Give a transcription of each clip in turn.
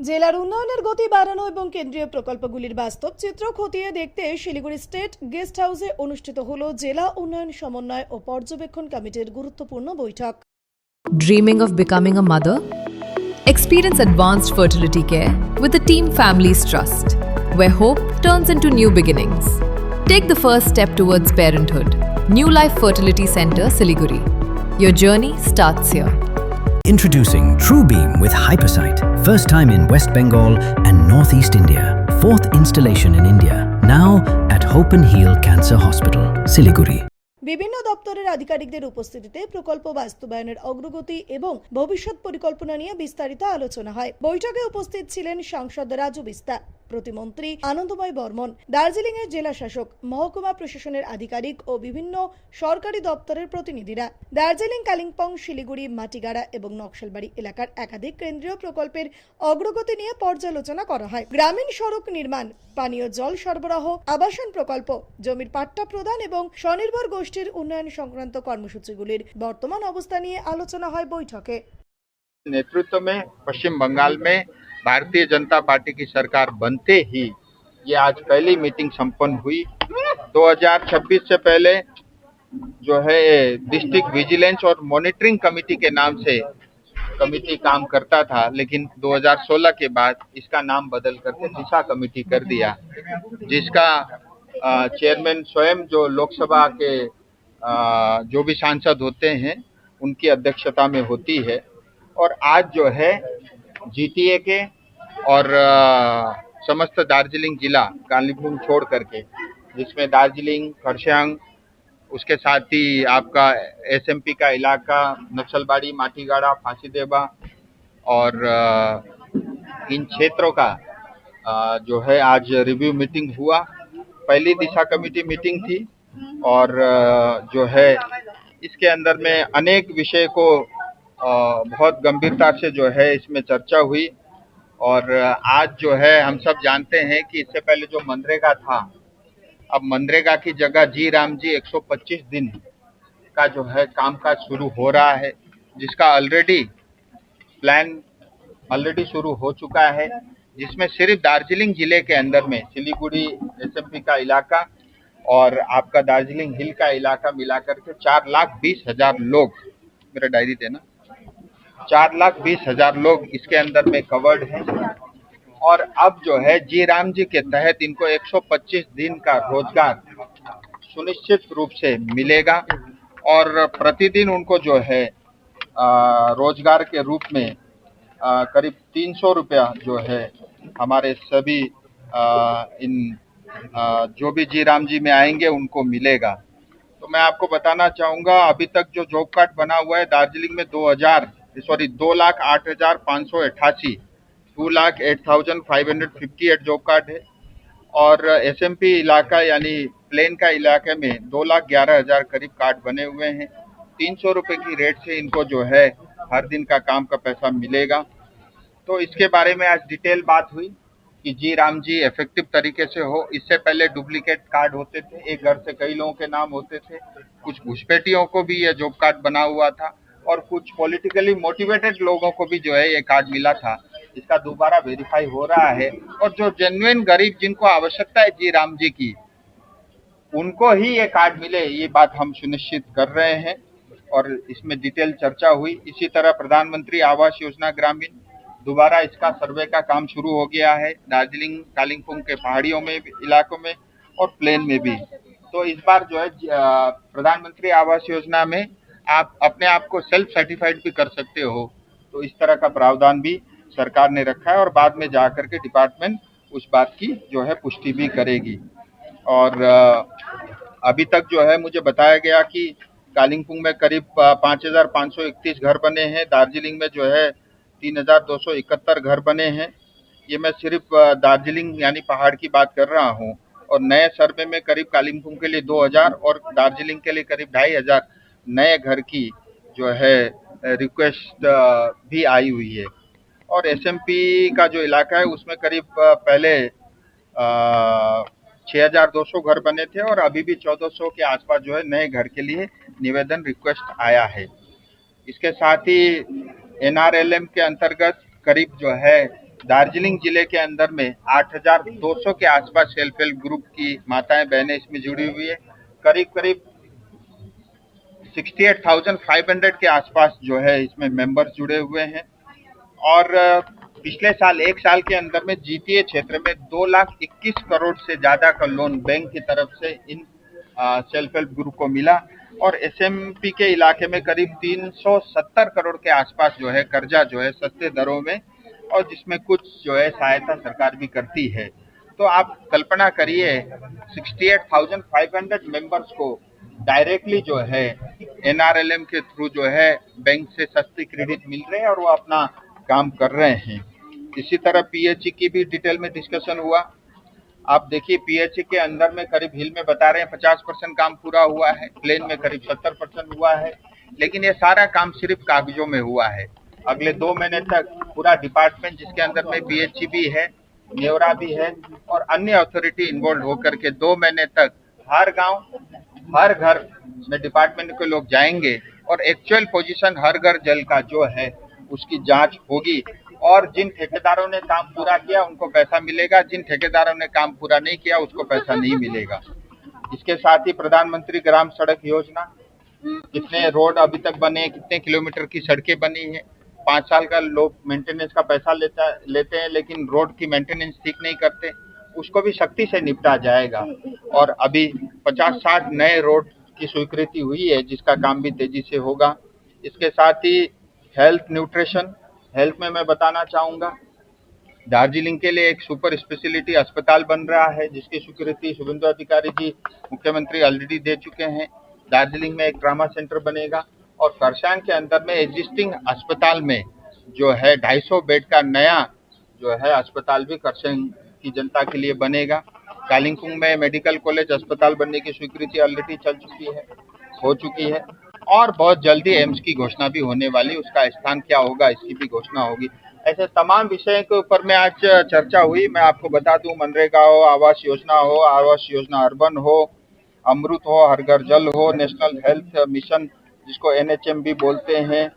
জেলার উন্নয়নের গতি বাড়ানো এবং কেন্দ্রীয় প্রকল্পগুলির বাস্তব চিত্র খতিয়ে দেখতে শিলিগুড়ি স্টেট গেস্ট হাউসে অনুষ্ঠিত হলো জেলা উন্নয়ন সমন্বয় ও পর্যবেক্ষণ কমিটির গুরুত্বপূর্ণ বৈঠক। Dreaming of becoming a mother? Experience advanced fertility care with the Team Families Trust, where hope turns into new beginnings. Take the first step towards parenthood. New Life Fertility Center, Siliguri. Your journey starts here. Introducing TrueBeam with Hypersight, first time in West Bengal and Northeast India. Fourth installation in India, now at Hope and Heal Cancer Hospital, Siliguri. বিভিন্ন দপ্তরের আধিকারিকদের উপস্থিতিতে প্রকল্প বাস্তবায়নের অগ্রগতি এবং ভবিষ্যৎ পরিকল্পনা নিয়ে বিস্তারিত আলোচনা হয়। বৈঠকে উপস্থিত ছিলেন সাংসদ রাজু বিস্তা, প্রতিমন্ত্রী আনন্দময় বর্মন, দার্জিলিং এর জেলা শাসক, মহকুমা প্রশাসনের আধিকারিক ও বিভিন্ন সরকারি দপ্তরের প্রতিনিধিরা। দার্জিলিং, কালিম্পং, শিলিগুড়ি, মাটিগাড়া এবং নকশালবাড়ি এলাকার একাধিক কেন্দ্রীয় প্রকল্পের অগ্রগতি নিয়ে পর্যালোচনা করা হয়। গ্রামীণ সড়ক নির্মাণ, পানীয় জল সরবরাহ, আবাসন প্রকল্প, জমির পাট্টা প্রদান এবং স্বনির্ভর গোষ্ঠীর উন্নয়ন সংক্রান্ত কর্মসূচিগুলির বর্তমান অবস্থা নিয়ে আলোচনা হয় বৈঠকে। नेतृत्व में पश्चिम बंगाल में भारतीय जनता पार्टी की सरकार बनते ही ये आज पहली मीटिंग संपन्न हुई। 2026 से पहले जो है डिस्ट्रिक्ट विजिलेंस और मॉनिटरिंग कमेटी के नाम से कमेटी काम करता था, लेकिन 2016 के बाद इसका नाम बदल करके दिशा कमेटी कर दिया, जिसका चेयरमैन स्वयं जो लोकसभा के जो भी सांसद होते हैं उनकी अध्यक्षता में होती है। और आज जो है जीटीए के और समस्त दार्जिलिंग जिला कालिम्पोंग छोड़ करके, जिसमें दार्जिलिंग, खरसांग, उसके साथ ही आपका एसएमपी का इलाका, नक्सलबाड़ी, माटीगाड़ा, फांसीदेवा और इन क्षेत्रों का जो है आज रिव्यू मीटिंग हुआ। पहली दिशा कमेटी मीटिंग थी और जो है इसके अंदर में अनेक विषय को बहुत गंभीरता से जो है इसमें चर्चा हुई। और आज जो है हम सब जानते हैं कि इससे पहले जो मनरेगा था, अब मनरेगा की जगह जी राम जी 125 दिन का जो है कामकाज शुरू हो रहा है, जिसका प्लान ऑलरेडी शुरू हो चुका है, जिसमें सिर्फ दार्जिलिंग जिले के अंदर में सिलीगुड़ी एसएमपी का इलाका और आपका दार्जिलिंग हिल का इलाका मिलाकर के 4,20,000 लोग, मेरा डायरी देना, 4,20,000 लोग इसके अंदर में कवर्ड हैं। और अब जो है जी राम जी के तहत इनको 125 दिन का रोजगार सुनिश्चित रूप से मिलेगा और प्रतिदिन उनको जो है रोजगार के रूप में करीब 300 रुपया जो है हमारे सभी इन जो भी जी राम जी में आएंगे उनको मिलेगा। तो मैं आपको बताना चाहूँगा, अभी तक जो जॉब कार्ड बना हुआ है दार्जिलिंग में 2,08,588 2,08,558 जॉब कार्ड है। और एसएमपी इलाका यानी प्लेन का इलाके में 2,11,000 करीब कार्ड बने हुए हैं। 300 रुपये की रेट से इनको जो है हर दिन का काम का पैसा मिलेगा। तो इसके बारे में आज डिटेल बात हुई कि जी राम जी इफेक्टिव तरीके से हो। इससे पहले डुप्लीकेट कार्ड होते थे, एक घर से कई लोगों के नाम होते थे, कुछ घुसपैठियों को भी ये जॉब कार्ड बना हुआ था और कुछ पॉलिटिकली मोटिवेटेड लोगों को भी जो है ये कार्ड मिला था। इसका दोबारा वेरीफाई हो रहा है और जो जेन्युइन गरीब जिनको आवश्यकता है जी राम जी की, उनको ही ये कार्ड मिले, ये बात हम सुनिश्चित कर रहे हैं और इसमें डिटेल चर्चा हुई। इसी तरह प्रधानमंत्री आवास योजना ग्रामीण, दोबारा इसका सर्वे का काम शुरू हो गया है दार्जिलिंग, कालिम्पोंग के पहाड़ियों में इलाकों में और प्लेन में भी। तो इस बार जो है प्रधानमंत्री आवास योजना में आप अपने आप को सेल्फ सर्टिफाइड भी कर सकते हो, तो इस तरह का प्रावधान भी सरकार ने रखा है और बाद में जाकर के डिपार्टमेंट उस बात की जो है पुष्टि भी करेगी। और अभी तक जो है मुझे बताया गया कि कालिम्पोंग में करीब 5,531 घर बने हैं, दार्जिलिंग में जो है 3,271 घर बने हैं। ये मैं सिर्फ दार्जिलिंग यानी पहाड़ की बात कर रहा हूँ। और नए सर्वे में करीब कालिम्पोंग के लिए 2,000 और दार्जिलिंग के लिए करीब 2,500 नए घर की जो है रिक्वेस्ट भी आई हुई है। और एसएमपी का जो इलाका है उसमें करीब पहले 6,200 घर बने थे और अभी भी 1,400 के आसपास जो है नए घर के लिए निवेदन रिक्वेस्ट आया है। इसके साथ ही एनआरएलएम के अंतर्गत करीब जो है दार्जिलिंग जिले के अंदर में 8,200 के आसपास सेल्फ हेल्प ग्रुप की माताएं बहनें इसमें जुड़ी हुई है। करीब करीब 68,500 के आसपास जो है इसमें मेंबर्स जुड़े हुए हैं। और पिछले साल एक साल के अंदर में जीटीए क्षेत्र में 2,21 करोड़ से ज्यादा का लोन बैंक की तरफ से इन सेल्फ हेल्प ग्रुप को मिला। और एसएमपी के इलाके में करीब 370 करोड़ के आसपास जो है कर्जा जो है सस्ते दरों में, और जिसमें कुछ जो है सहायता सरकार भी करती है। तो आप कल्पना करिए 68,500 मेंबर्स को डायरेक्टली जो है एनआरएलएम के थ्रू जो है बैंक से सस्ती क्रेडिट मिल रहे हैं और वो अपना काम कर रहे हैं। इसी तरह पीएचई की भी डिटेल में डिस्कशन हुआ। आप देखिए पीएचई के अंदर में करीब हिल में बता रहे हैं 50% काम पूरा हुआ है, प्लेन में करीब 70% हुआ है, लेकिन ये सारा काम सिर्फ कागजों में हुआ है। अगले 2 महीने तक पूरा डिपार्टमेंट जिसके अंदर में पीएचई भी है, नेवरा भी है और अन्य अथॉरिटी इन्वॉल्व होकर के 2 महीने तक हर गांव हर घर में डिपार्टमेंट के लोग जाएंगे और एक्चुअल पोजीशन हर घर जल का जो है उसकी जांच होगी। और जिन ठेकेदारों ने काम पूरा किया उनको पैसा मिलेगा, जिन ठेकेदारों ने काम पूरा नहीं किया उसको पैसा नहीं मिलेगा। इसके साथ ही प्रधानमंत्री ग्राम सड़क योजना, कितने रोड अभी तक बने, कितने किलोमीटर की सड़कें बनी है। 5 साल का लोग मेंटेनेंस का पैसा लेते हैं लेकिन रोड की मेंटेनेंस ठीक नहीं करते, उसको भी सख्ती से निपटा जाएगा। और अभी 50-60 नए रोड की स्वीकृति हुई है जिसका काम भी तेजी से होगा। इसके साथ ही हेल्थ न्यूट्रिशन, हेल्थ में मैं बताना चाहूँगा दार्जिलिंग के लिए एक सुपर स्पेशलिटी अस्पताल बन रहा है जिसकी स्वीकृति शुभेंदु अधिकारी जी मुख्यमंत्री ऑलरेडी दे चुके हैं। दार्जिलिंग में एक ट्रामा सेंटर बनेगा और करसान के अंदर में एग्जिस्टिंग अस्पताल में जो है 250 बेड का नया जो है अस्पताल भी करसान की जनता के लिए बनेगा। कालिम्पोंग में मेडिकल कॉलेज अस्पताल बनने की स्वीकृति ऑलरेडी हो चुकी है और बहुत जल्दी एम्स की घोषणा भी होने वाली, उसका स्थान क्या होगा इसकी भी घोषणा होगी। ऐसे तमाम विषयों के ऊपर में आज चर्चा हुई। मैं आपको बता दूं, मनरेगा हो, आवास योजना अर्बन हो, अमृत हो, हर घर जल हो, नेशनल हेल्थ मिशन जिसको एनएचएम भी बोलते हैं,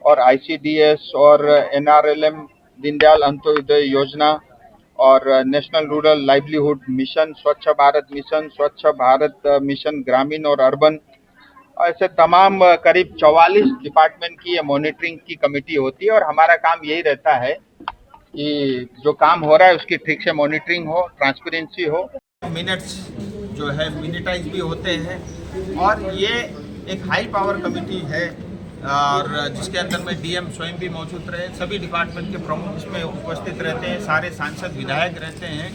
और आईसीडीएस और एनआरएलएम दीनदयाल अंत्योदय योजना और नेशनल रूरल लाइवलीहुड मिशन, स्वच्छ भारत मिशन ग्रामीण और अर्बन, ऐसे तमाम करीब 44 डिपार्टमेंट की ये मॉनिटरिंग की कमेटी होती है। और हमारा काम यही रहता है कि जो काम हो रहा है उसकी ठीक से मॉनिटरिंग हो, ट्रांसपेरेंसी हो, मिनट्स जो है मिनिटाइज भी होते हैं। और ये एक हाई पावर कमेटी है और जिसके अंदर में डीएम स्वयं भी मौजूद रहे, सभी डिपार्टमेंट के प्रमुख इसमें उपस्थित रहते हैं, सारे सांसद विधायक रहते हैं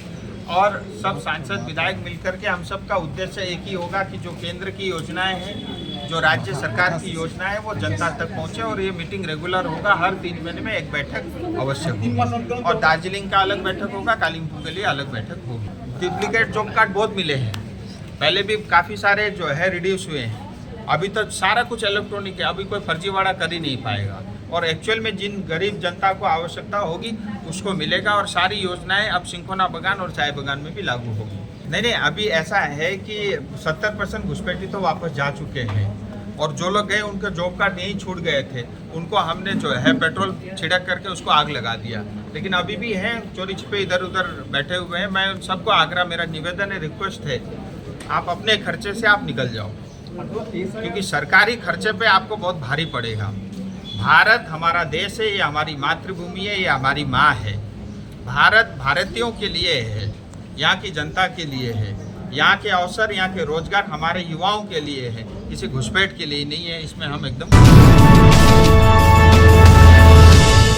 और सब सांसद विधायक मिलकर के हम सब का उद्देश्य एक ही होगा कि जो केंद्र की योजनाएं हैं, जो राज्य सरकार की योजना है वो जनता तक पहुंचे। और ये मीटिंग रेगुलर होगा, हर 3 महीने में एक बैठक अवश्य होगी और दार्जिलिंग का अलग बैठक होगा, कालिम्पोंग के लिए अलग बैठक होगी। डुप्लीकेट जॉब कार्ड बहुत मिले हैं, पहले भी काफ़ी सारे जो है रिड्यूस हुए हैं। अभी तो सारा कुछ इलेक्ट्रॉनिक है, अभी कोई फर्जीवाड़ा कर ही नहीं पाएगा और एक्चुअल में जिन गरीब जनता को आवश्यकता होगी उसको मिलेगा। और सारी योजनाएं अब सिंकोना बगान और चाय बगान में भी लागू होगी। नहीं, अभी ऐसा है कि 70% घुसपैठी तो वापस जा चुके हैं और जो लोग गए उनके जॉब कार्ड यहीं छूट गए थे, उनको हमने जो है पेट्रोल छिड़क करके उसको आग लगा दिया। लेकिन अभी भी हैं चोरी छिपे इधर उधर बैठे हुए हैं। मैं सबको आग्रह, मेरा निवेदन है, रिक्वेस्ट है, आप अपने खर्चे से आप निकल जाओ क्योंकि सरकारी खर्चे पे आपको बहुत भारी पड़ेगा। भारत हमारा देश है, ये हमारी मातृभूमि है, ये हमारी माँ है। भारत भारतीयों के लिए है, यहाँ की जनता के लिए है। यहाँ के अवसर, यहाँ के रोजगार हमारे युवाओं के लिए है, किसी घुसपैठ के लिए नहीं है। इसमें हम एकदम